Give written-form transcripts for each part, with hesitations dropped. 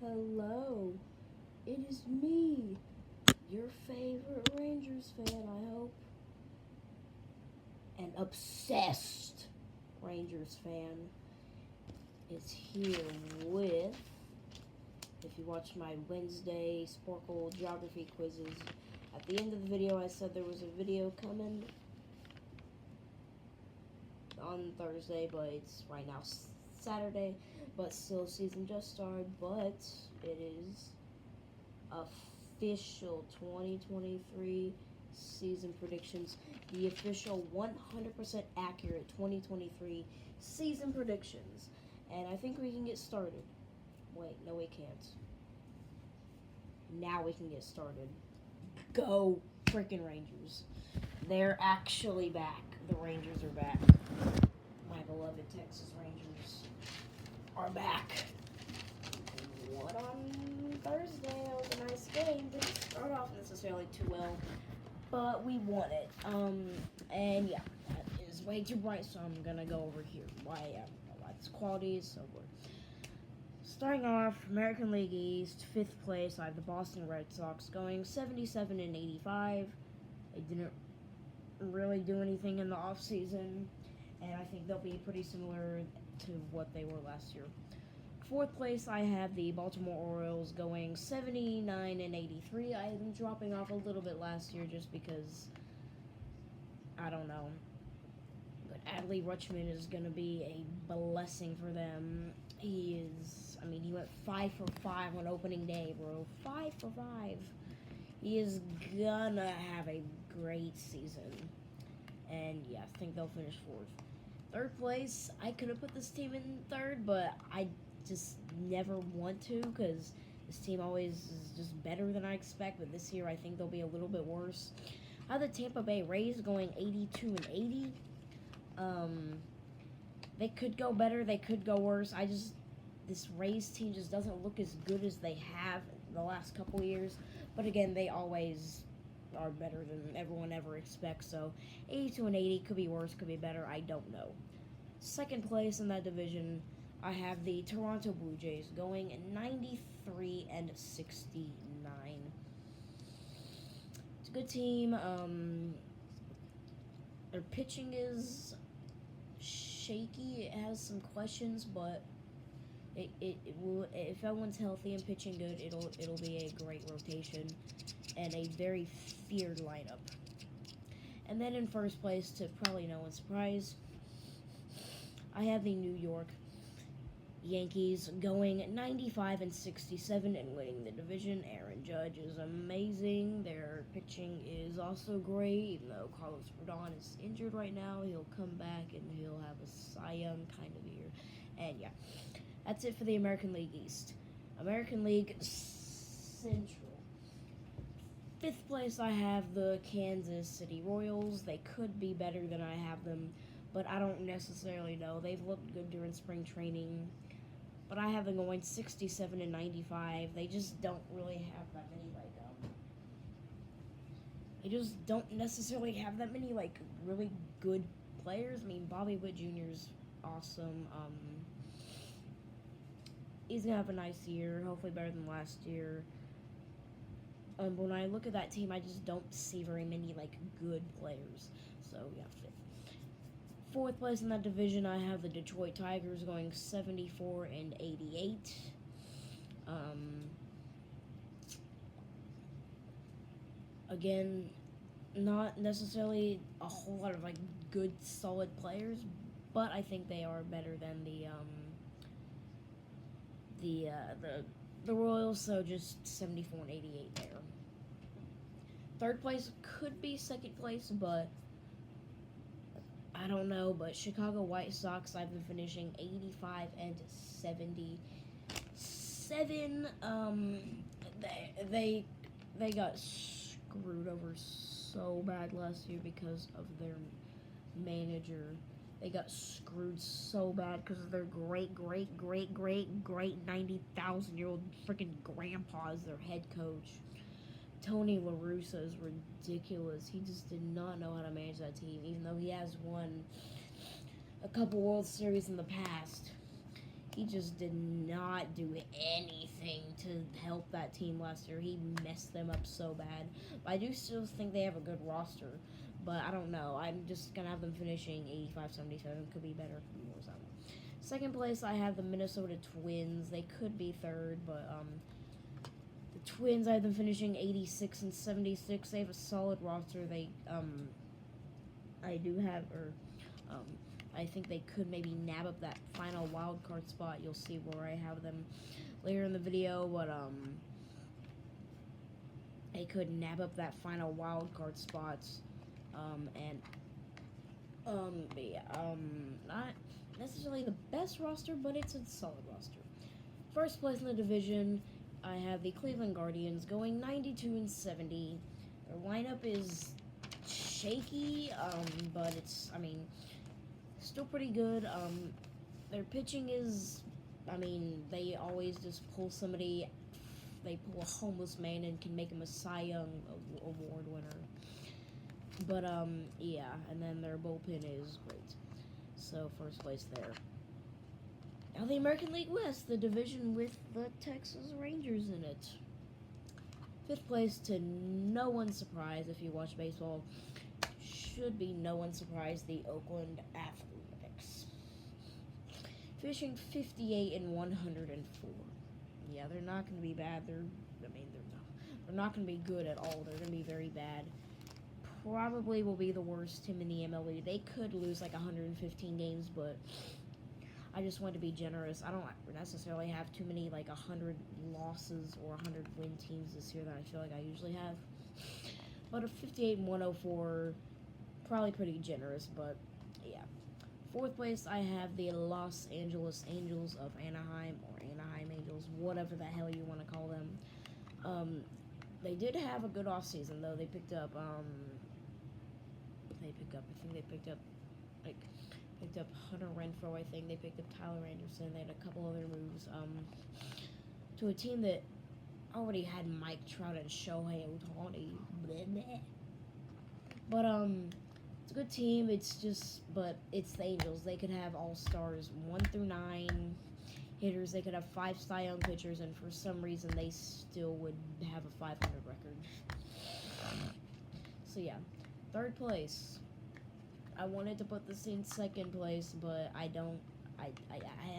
Hello, it is me, your favorite Rangers fan, I hope. An obsessed Rangers fan is here with, if you watch my Wednesday Sporkle geography quizzes, at the end of the video I said there was a video coming on Thursday, but it's right now Saturday, but still season just started, but it is official 2023 season predictions, the official 100% accurate 2023 season predictions, and I think we can get started. Wait, no we can't. Now we can get started. Go freaking Rangers. They're actually back. The Rangers are back. My beloved Texas Rangers are back. What on Thursday? It was a nice game. Didn't start off necessarily too well, but we won it. And yeah, that is way too bright, so I'm gonna go over here. Why it's qualities. So we're starting off American League East, 5th place. I have the Boston Red Sox going 77 and 85. They didn't really do anything in the off season, and I think they'll be pretty similar to what they were last year. 4th place, I have the Baltimore Orioles going 79 and 83. I had them dropping off a little bit last year just because, I don't know. But Adley Rutschman is going to be a blessing for them. He went 5 for 5 on opening day, bro. 5 for 5. He is gonna have a great season. And yeah, I think they'll finish 4th. 3rd place, I could have put this team in 3rd, but I just never want to because this team always is just better than I expect. But this year, I think they'll be a little bit worse. I have the Tampa Bay Rays going 82 and 80. They could go better, they could go worse. This Rays team just doesn't look as good as they have the last couple years. But again, they always are better than everyone ever expects. So 82 and 80 could be worse, could be better. I don't know. 2nd place in that division, I have the Toronto Blue Jays going 93 and 69. It's a good team. Their pitching is shaky. It has some questions, but it will, if everyone's healthy and pitching good, it'll be a great rotation and a very feared lineup. And then in 1st place, to probably no one's surprise, I have the New York Yankees going 95 and 67 and winning the division. Aaron Judge is amazing. Their pitching is also great, even though Carlos Rodon is injured right now. He'll come back and he'll have a Cy Young kind of year. And yeah, that's it for the American League East. American League Central. 5th place, I have the Kansas City Royals. They could be better than I have them, but I don't necessarily know. They've looked good during spring training, but I have them going 67 and 95. They just don't really have that many, they just don't necessarily have that many, really good players. I mean, Bobby Witt Jr. is awesome. He's going to have a nice year, hopefully better than last year. When I look at that team, I just don't see very many, good players. So, yeah, 5th. 4th place in that division, I have the Detroit Tigers going 74 and 88. Again, not necessarily a whole lot of, good, solid players, but I think they are better than the Royals, so just 74 and 88 there. 3rd place could be 2nd place, but I don't know. But Chicago White Sox, I've been finishing 85 and 77. They got screwed over so bad last year because of their manager. They got screwed so bad because of their great 90,000-year-old freaking grandpa as their head coach. Tony La Russa is ridiculous. He just did not know how to manage that team, even though he has won a couple World Series in the past. He just did not do anything to help that team last year. He messed them up so bad. But I do still think they have a good roster. But I don't know. I'm just going to have them finishing 85-77. Could be better. Could be worse. Second place, I have the Minnesota Twins. They could be third, but the Twins, I have them finishing 86-76. They have a solid roster. I do have, I think they could maybe nab up that final wild card spot. You'll see where I have them later in the video, but they could nab up that final wild card spot, not necessarily the best roster, but it's a solid roster. First place in the division, I have the Cleveland Guardians going 92-70. Their lineup is shaky, but it's, still pretty good. Their pitching is, they always just pull somebody. They pull a homeless man and can make him a Cy Young Award winner. But, yeah, and then their bullpen is great. So, first place there. Now, the American League West, the division with the Texas Rangers in it. Fifth place, to no one's surprise if you watch baseball, should be no one's surprise, the Oakland Athletics. Finishing 58-104. Yeah, they're not going to be bad. They're not going to be good at all. They're going to be very bad. Probably will be the worst team in the MLB. They could lose like 115 games, but I just want to be generous. I don't necessarily have too many like 100 losses or 100 win teams this year that I feel like I usually have. But a 58-104, probably pretty generous, but yeah. Fourth place, I have the Los Angeles Angels of Anaheim, or Anaheim Angels, whatever the hell you want to call them. They did have a good offseason, though. They picked up, picked up Hunter Renfroe, I think. They picked up Tyler Anderson. They had a couple other moves, to a team that already had Mike Trout and Shohei Ohtani. But, it's a good team. But it's the Angels. They could have all-stars 1 through 9 hitters. They could have 5 Cy Young pitchers, and for some reason, they still would have a 500 record. So, yeah. Third place. I wanted to put this in second place, but I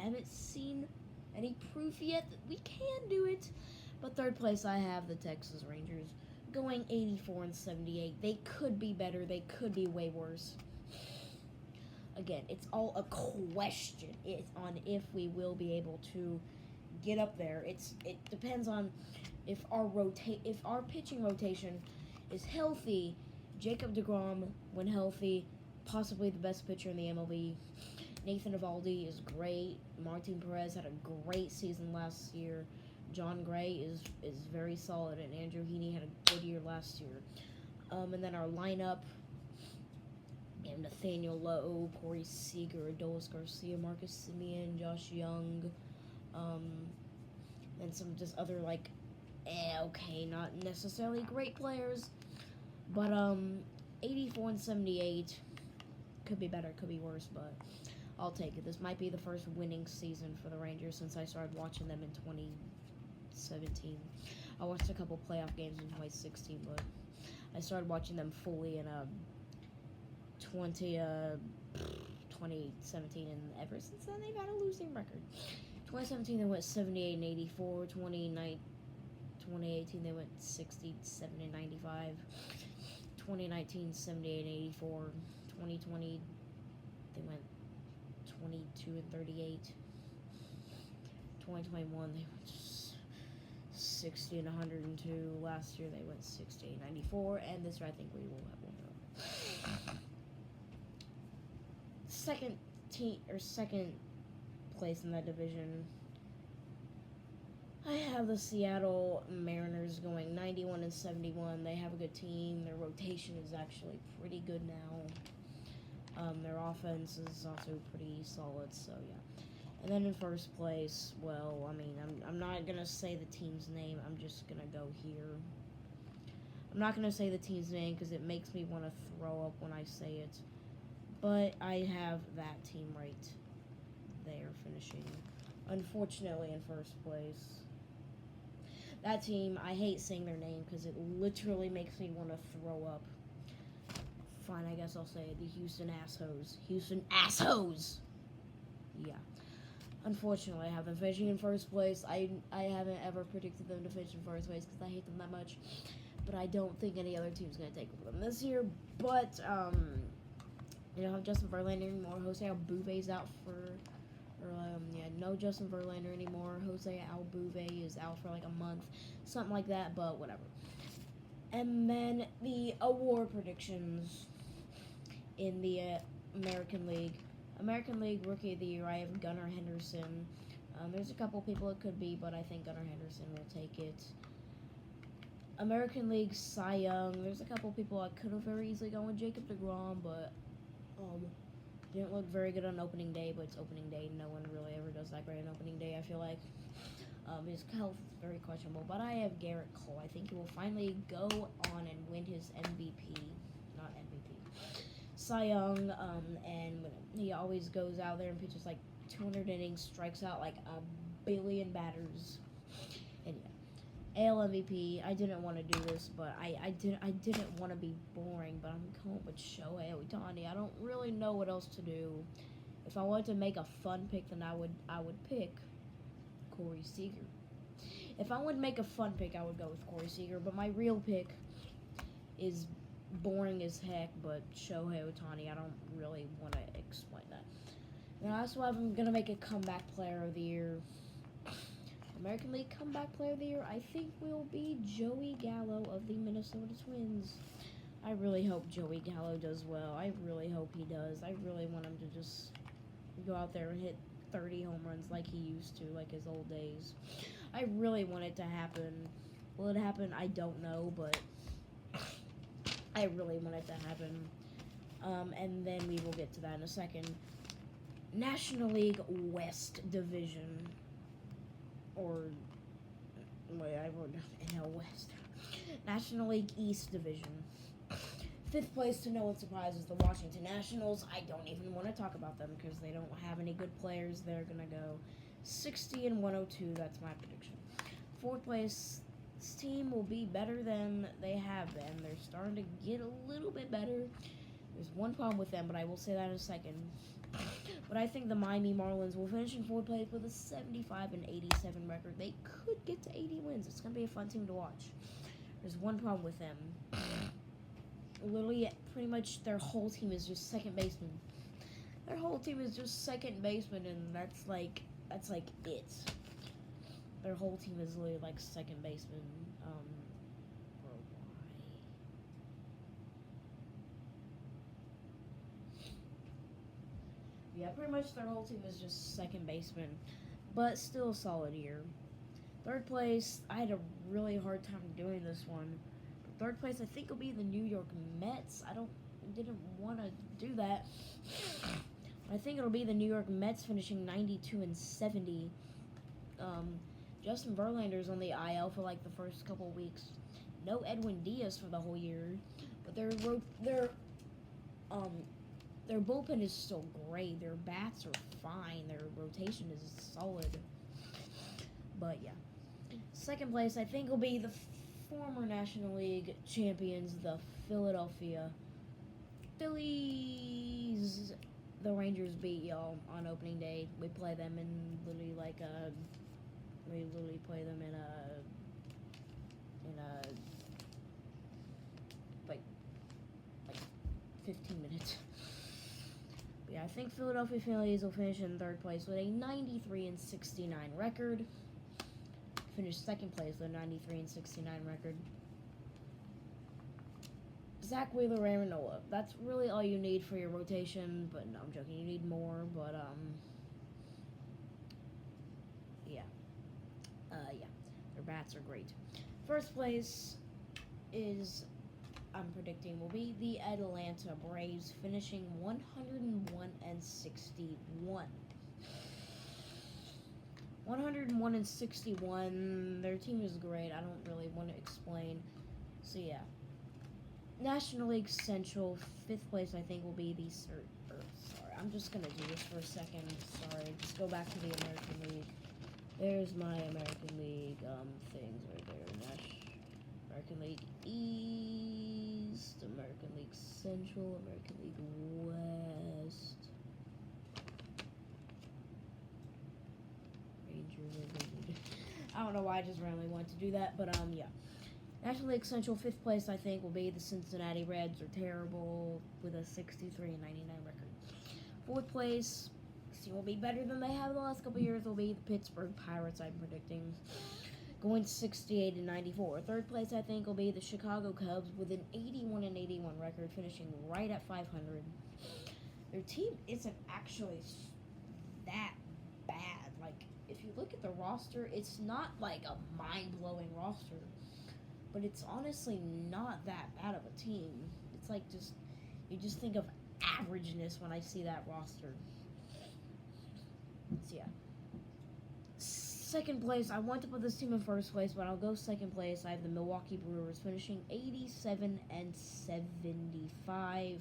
haven't seen any proof yet that we can do it. But third place, I have the Texas Rangers going 84-78. They could be better. They could be way worse. Again, it's all a question. It's on if we will be able to get up there. It depends on if our pitching rotation is healthy. Jacob deGrom, when healthy, possibly the best pitcher in the MLB. Nathan Eovaldi is great. Martin Perez had a great season last year. John Gray is very solid, and Andrew Heaney had a good year last year. And then our lineup, Nathaniel Lowe, Corey Seager, Adolis Garcia, Marcus Semien, Josh Young, and some just other not necessarily great players, but 84-78. Could be better, could be worse, but I'll take it. This might be the first winning season for the Rangers since I started watching them in 2017. I watched a couple playoff games in 2016, but I started watching them fully in 2017, and ever since then they've had a losing record. 2017 they went 78-84. 2018 they went 67-95. 2019 78-84. 2020 they went 22-38. 2021 they went 60-102. Last year they went 68-94, and this year I think we will have one more. Second place in that division, I have the Seattle Mariners going 91-71. They have a good team. Their rotation is actually pretty good now. Their offense is also pretty solid, so yeah. And then in first place, well, I'm not going to say the team's name. I'm just going to go here. I'm not going to say the team's name because it makes me want to throw up when I say it. But I have that team right there finishing unfortunately in first place. That team, I hate saying their name because it literally makes me want to throw up. Fine, I guess I'll say it. The Houston Asshoes. Houston Asshoes! Yeah. Unfortunately, I have them finishing in first place. I haven't ever predicted them to finish in first place because I hate them that much. But I don't think any other team's going to take over them this year. But, you don't have Justin Verlander anymore. Jose Altuve's out for... no Justin Verlander anymore. Jose Altuve is out for like a month. Something like that, but whatever. And then the award predictions in the American League. American League Rookie of the Year, I have Gunnar Henderson. There's a couple people it could be, but I think Gunnar Henderson will take it. American League Cy Young, there's a couple people I could have very easily gone with Jacob deGrom, but didn't look very good on opening day, but it's opening day. No one really ever does that great on opening day, I feel like. His health is very questionable, but I have Garrett Cole. I think he will finally go on and win his Cy Young, and he always goes out there and pitches like 200 innings, strikes out like a billion batters. And yeah, AL MVP. I didn't want to do this, but I didn't want to be boring, but I'm going with Shohei Ohtani. I don't really know what else to do. If I wanted to make a fun pick, then I would pick Corey Seager. If I would make a fun pick, I would go with Corey Seager, but my real pick is boring as heck, but Shohei Ohtani. I don't really want to explain that. And also, I'm going to make a comeback player of the year. American League comeback player of the year, I think, will be Joey Gallo of the Minnesota Twins. I really hope Joey Gallo does well. I really hope he does. I really want him to just go out there and hit 30 home runs like he used to, like his old days. I really want it to happen. Will it happen? I don't know, but I really want it to happen. And then we will get to that in a second. National League West Division. Or, wait, I wrote NL West. National League East Division. Fifth place, to no one's surprise, is the Washington Nationals. I don't even want to talk about them because they don't have any good players. They're going to go 60 and 102. That's my prediction. Fourth place, this team will be better than they have been. They're starting to get a little bit better. There's one problem with them, but I will say that in a second. But I think the Miami Marlins will finish in fourth place with a 75 and 87 record. They could get to 80 wins. It's going to be a fun team to watch. There's one problem with them. Literally, pretty much their whole team is just second baseman. Their whole team is just second baseman, and that's like it. Their whole team is literally like second baseman. Yeah, pretty much their whole team is just second baseman, but still a solid year. Third place, I had a really hard time doing this one. Third place, I think, will be the New York Mets. Didn't want to do that. I think it'll be the New York Mets finishing 92 and 70. Justin Verlander's on the IL for like the first couple of weeks. No Edwin Diaz for the whole year, but their bullpen is still great. Their bats are fine. Their rotation is solid. But yeah, second place, I think, will be the former National League champions, the Philadelphia Phillies. The Rangers beat y'all on opening day. We play them in literally play them in like 15 minutes. But yeah, I think Philadelphia Phillies will finish in third place with a 93 and 69 record. Finished second place with a 93 and 69 record. Zach Wheeler, Aaron Nola. That's really all you need for your rotation, but no, I'm joking. You need more, but yeah. Their bats are great. First place is, I'm predicting, will be the Atlanta Braves, finishing 101 and 61. 101 and 61. Their team is great. I don't really want to explain. So yeah. National League Central, fifth place, I think, will be the I'm just gonna do this for a second. Sorry, just go back to the American League. There's my American League things right there. American League East, American League Central, American League West. Rangers. I don't know why I just randomly wanted to do that, but yeah. National League Central, 5th place, I think, will be the Cincinnati Reds. Are terrible with a 63-99 record. 4th place, will be better than they have the last couple years. Will be the Pittsburgh Pirates. I'm predicting going 68-94. 3rd place, I think, will be the Chicago Cubs with an 81-81 record, finishing right at 500. Their team isn't actually that bad. Like, if you look at the roster, it's not like a mind-blowing roster. But it's honestly not that bad of a team. It's like you just think of averageness when I see that roster. So yeah. 2nd place, I want to put this team in 1st place, but I'll go 2nd place. I have the Milwaukee Brewers finishing 87-75.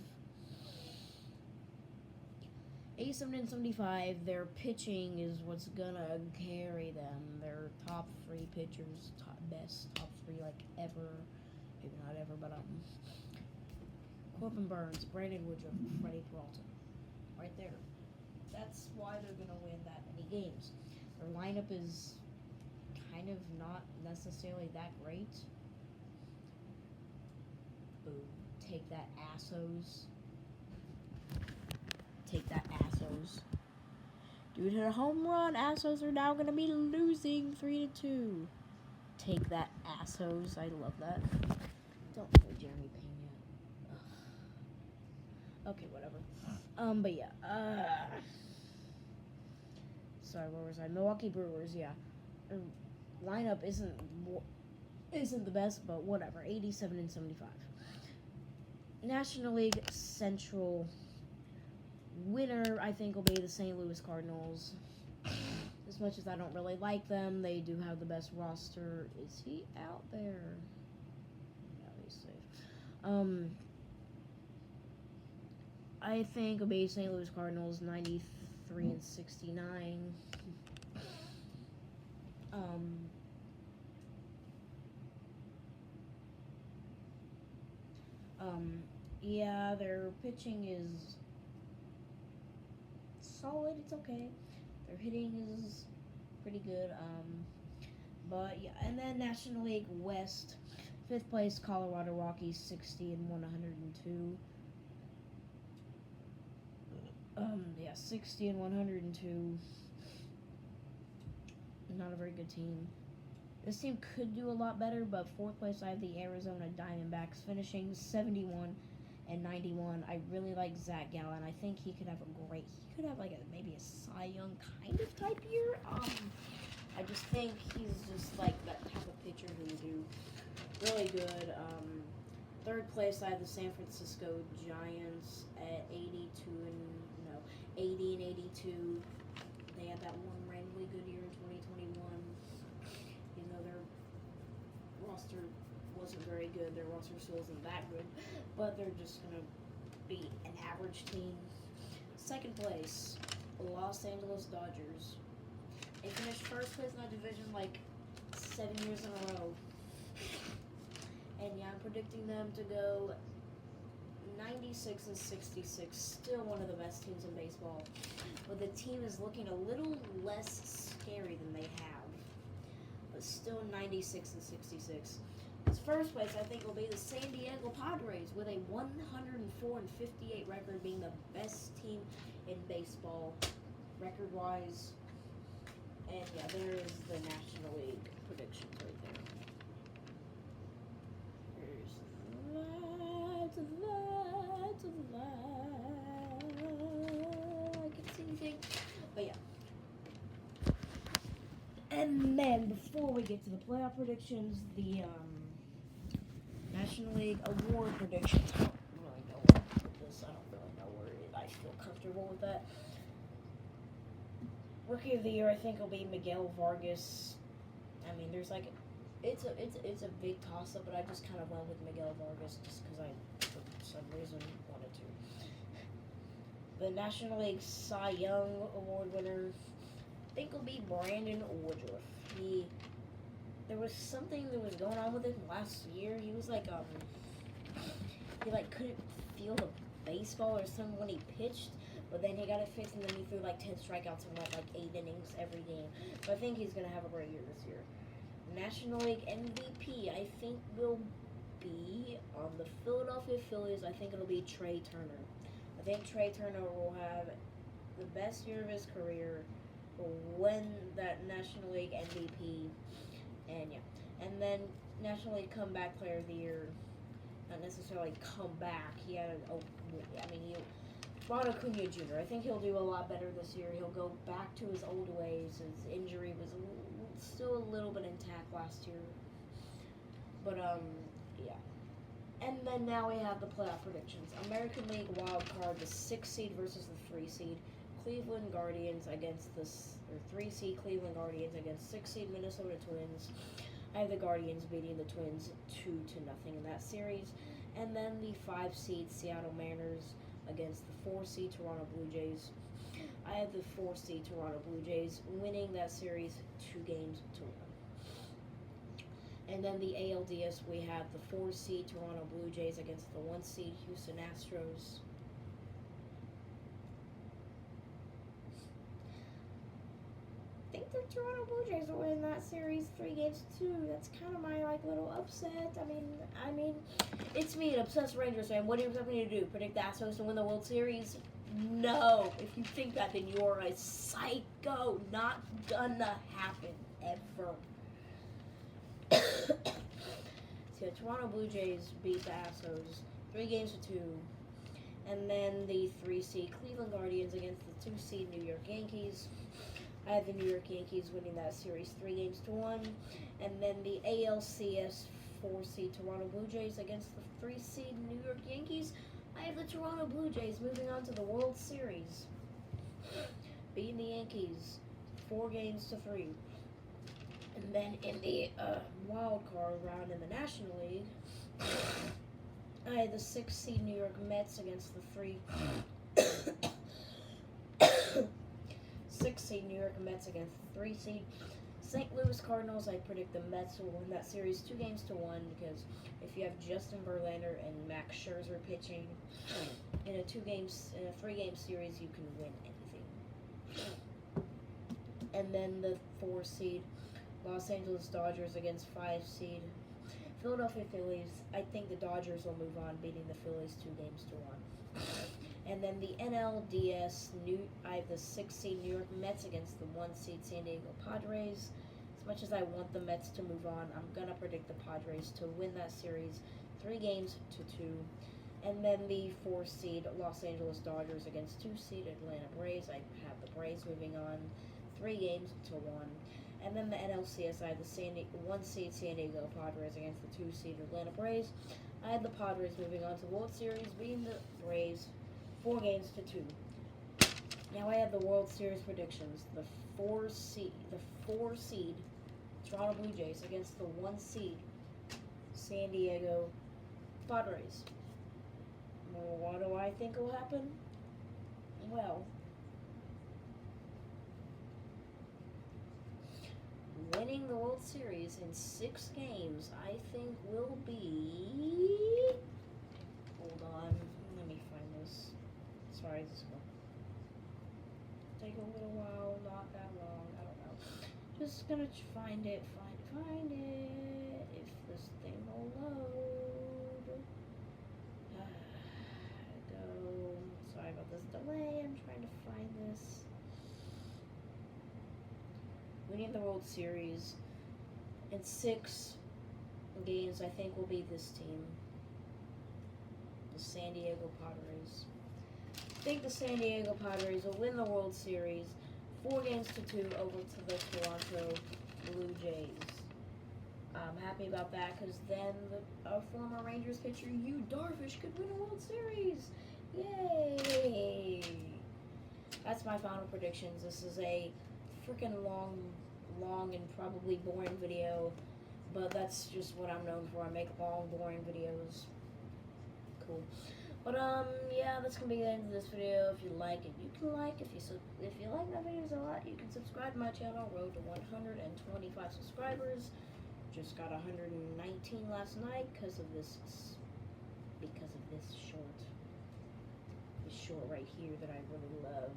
87-75. Their pitching is what's gonna carry them. Their top 3 pitchers, top 3 like ever, maybe not ever, but Corbin Burns, Brandon Woodruff, Freddie Peralta, right there. That's why they're gonna win that many games. Their lineup is kind of not necessarily that great. Boom! Take that, assos. Take that, assos. Due to the home run, Assos are now going to be losing 3-2. Take that, Assos. I love that. Don't play Jeremy Pena. Ugh. Okay, whatever. But yeah. Sorry, where was I? Milwaukee Brewers, yeah. Lineup isn't the best, but whatever. 87-75. National League Central winner, I think, will be the St. Louis Cardinals. As much as I don't really like them, they do have the best roster. Is he out there? No, he's safe. I think it'll be St. Louis Cardinals 93-69. Yeah, their pitching is solid. It's okay. Their hitting is pretty good. But yeah, and then National League West, 5th place Colorado Rockies, 60-102. 60-102. Not a very good team. This team could do a lot better, but 4th place I have the Arizona Diamondbacks, finishing 71-91. I really like Zach Gallen. I think he could have like maybe a Cy Young kind of type year. I just think he's just like that type of pitcher who would do really good. 3rd place I have the San Francisco Giants at 80-82. They had that one randomly good year in 2021. Even though their roster wasn't very good, their roster still isn't that good, but they're just gonna be an average team. 2nd place, Los Angeles Dodgers. They finished 1st place in that division like 7 years in a row. And yeah, I'm predicting them to go 96-66. Still one of the best teams in baseball. But the team is looking a little less scary than they have. But still 96-66. His 1st place, I think, will be the San Diego Padres with a 104-58 record, being the best team in baseball record-wise. And yeah, there is the National League predictions right there. There's that. I can't see anything. But yeah. And then, before we get to the playoff predictions, the National League award predictions. I don't really know where to put this. I don't really know where I feel comfortable with that. Rookie of the Year, I think, will be Miguel Vargas. I mean, there's like, it's a big toss-up, but I just kind of went with Miguel Vargas just because I, for some reason, wanted to. The National League Cy Young Award winner, I think will be Brandon Woodruff. There was something that was going on with him last year. He was like, he like couldn't feel the baseball or something when he pitched, but then he got it fixed and then he threw like 10 strikeouts and went like 8 innings every game. So I think he's gonna have a great year this year. National League MVP, I think will be on the Philadelphia Phillies. I think it'll be Trey Turner. I think Trey Turner will have the best year of his career, will win that National League MVP, and yeah. And then National League Comeback Player of the Year, not necessarily come back. He had Ron Acuna Jr. I think he'll do a lot better this year. He'll go back to his old ways. His injury was still a little bit intact last year. But, yeah. And then now we have the playoff predictions. American League Wild Card, the 6 seed versus the 3 seed. Cleveland Guardians against the 3 seed Cleveland Guardians against 6 seed Minnesota Twins. I have the Guardians beating the Twins 2-0 in that series. And then the 5 seed Seattle Mariners against the 4 seed Toronto Blue Jays. I have the 4 seed Toronto Blue Jays winning that series 2-1. And then the ALDS, we have the 4 seed Toronto Blue Jays against the 1 seed Houston Astros. I think the Toronto Blue Jays will win that series 3-2. That's kind of my little upset. I mean, it's me, an obsessed Rangers fan. What do you expect me to do? Predict the Astros to win the World Series? No. If you think that, then you're a psycho. Not gonna happen ever. So the Toronto Blue Jays beat the Astros 3-2. And then the 3 seed Cleveland Guardians against the 2 seed New York Yankees. I have the New York Yankees winning that series 3-1. And then the ALCS 4 seed Toronto Blue Jays against the 3 seed New York Yankees. I have the Toronto Blue Jays moving on to the World Series, beating the Yankees 4-3. And then in the wild card round in the National League, I had the 6 seed New York Mets against the 6 seed New York Mets against the 3 seed St. Louis Cardinals. I predict the Mets will win that series 2-1 because if you have Justin Verlander and Max Scherzer pitching in a 3-game series, you can win anything. And then the 4 seed Los Angeles Dodgers against 5 seed Philadelphia Phillies. I think the Dodgers will move on, beating the Phillies 2-1. And then the NLDS, I have the 6 seed New York Mets against the 1 seed San Diego Padres. As much as I want the Mets to move on, I'm going to predict the Padres to win that series 3-2. And then the 4 seed Los Angeles Dodgers against 2 seed Atlanta Braves. I have the Braves moving on 3-1. And then the NLCS, I have the 1 seed San Diego Padres against the 2 seed Atlanta Braves. I had the Padres moving on to the World Series, beating the Braves 4-2. Now I have the World Series predictions. The 4 seed Toronto Blue Jays against the 1 seed San Diego Padres. What do I think will happen? Well, winning the World Series in 6 games, I think will be... Hold on, let me find this. Sorry, this will take a little while, not that long, I don't know. Just gonna find it, find it, if this thing will load. Go, sorry about this delay, I'm trying to find this. Winning the World Series in 6 games, I think, will be this team, the San Diego Padres. I think the San Diego Padres will win the World Series 4-2 over to the Toronto Blue Jays. I'm happy about that because then a former Rangers pitcher, Yu Darvish, could win a World Series. Yay! That's my final predictions. This is a freaking long and probably boring video, but that's just what I'm known for. I make long, boring videos. Cool. But yeah, that's gonna be the end of this video. If you like it, you can like. If you like my videos a lot, you can subscribe to my channel. Road to 125 subscribers. Just got 119 last night because of this short. This short right here that I really love.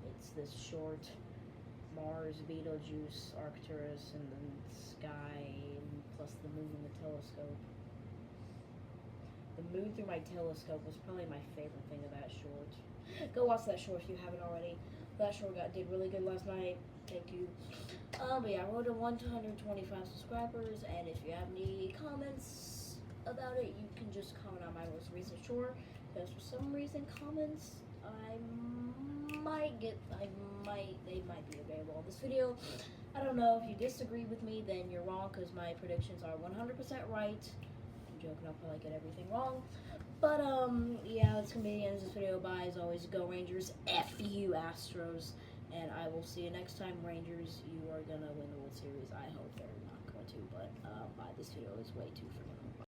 It's this short. Mars, Betelgeuse, Arcturus, and then the sky, and plus the moon and the telescope. The moon through my telescope was probably my favorite thing of that short. Go watch that short if you haven't already. That short did really good last night. Thank you. But yeah, I wrote to 125 subscribers, and if you have any comments about it, you can just comment on my most recent short. Because for some reason, comments they might be available on this video. I don't know. If you disagree with me, then you're wrong, because my predictions are 100% right. I'm joking, I'll probably get everything wrong. But yeah, that's gonna be the end of this video. Bye. As always, go Rangers. F you Astros. And I will see you next time, Rangers. You are gonna win the World Series. I hope they're not going to, but bye. This video is way too freaking long.